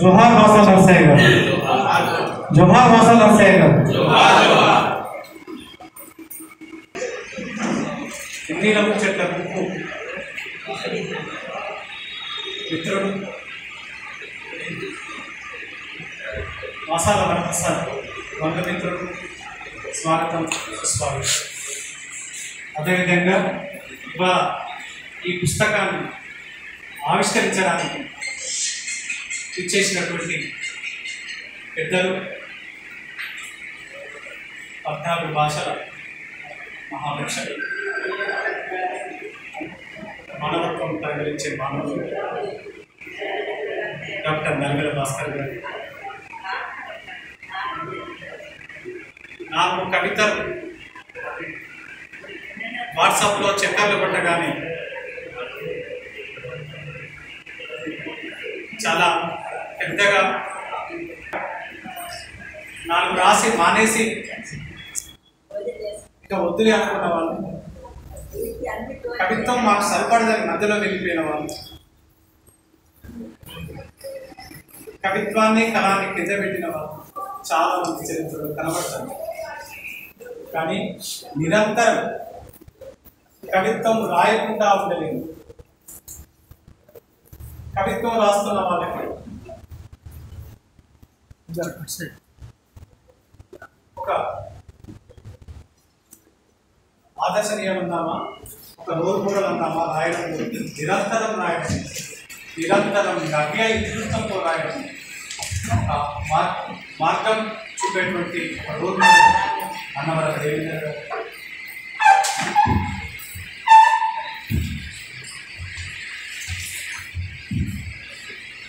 जोहार भाषा नरसैगर, जोहार भाषा नरसैगर। ఎన్నిలకు చెట్లకు మిత్రుడు వాసాల వరప్రసాద్ బంధుమిత్రుడు స్వాగతం సుస్వాగతం. అదేవిధంగా ఈ పుస్తకాన్ని ఆవిష్కరించడానికి ఇచ్చేసినటువంటి పెద్దలు 14 భాషల మహావృక్షలు, మానవత్వం పరిగణించే మానవులు డాక్టర్ నల్గల భాస్కర్ గారు, 4 కవితలు వాట్సాప్లో చక్కర్లు కొట్టగానే చాలా పెద్దగా 4 రాసి మానేసి ఇక వద్దులే అనుకున్న వాళ్ళు, కవిత్వం మాకు సరిపడదని మధ్యలో వెళ్ళిపోయిన వాళ్ళు, కవిత్వాన్ని కళాన్ని కింద పెట్టిన వాళ్ళు చాలా మంది చరిత్రలో కనబడతారు. కానీ నిరంతరం కవిత్వం రాయకుండా ఉండలేదు. కవిత్వం రాస్తున్న వాళ్ళకి ఒక ఆదర్శనీయం అందామా, ఒక రోల్ మోడల్ అందామా, రాయడం నిరంతరం రాయడం, నిరంతరం నవ్య ఇతివృత్తంతో రాయడం, ఒక మార్గం చూపేటువంటి ఒక రోల్ మోడల్ అన్నవరం దేవేంద్ర గారు.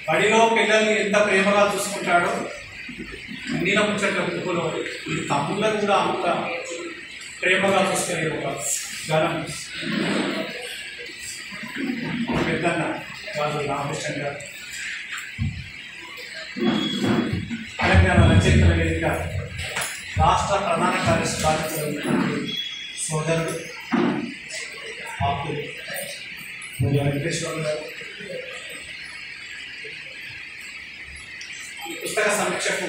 బడిలో పిల్లల్ని ఎంత ప్రేమగా చూసుకుంటాడో నీల ముచ్చట్ల బుక్కులో తమ్ముళ్ళను కూడా అంత ప్రేమగా చూసుకునే ఒక గణం పెద్దన్న వాళ్ళు రామకృష్ణ గారు. తెలంగాణ రచయితల వేదిక రాష్ట్ర ప్రధాన కార్యదర్శి సోదరుడు ఆకులు వెంకటేశ్వర గారు. ఈ పుస్తక సమీక్షకు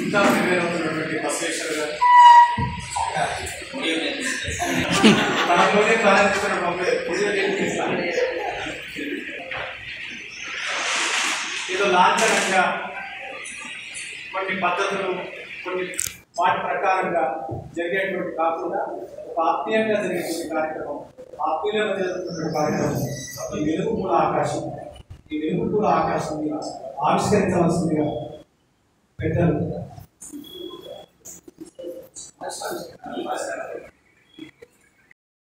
ఇంకా ప్రిపేర్ అవుతున్నటువంటి బసవేశ్వర గారు, తనలోనే ప్రారంభించిన ఏదో లాంఛనంగా కొన్ని పద్ధతులు, కొన్ని వాటి ప్రకారంగా జరిగేటువంటి కాకుండా ఒక ఆత్మీయంగా జరిగేటువంటి కార్యక్రమం, ఆత్మీయంగా జరుగుతున్న కార్యక్రమం ఈ వెలుగు కూడా ఆకాశం, ఈ వెలుగు కూడా ఆకాశంగా ఆవిష్కరించవలసిందిగా పెద్దలు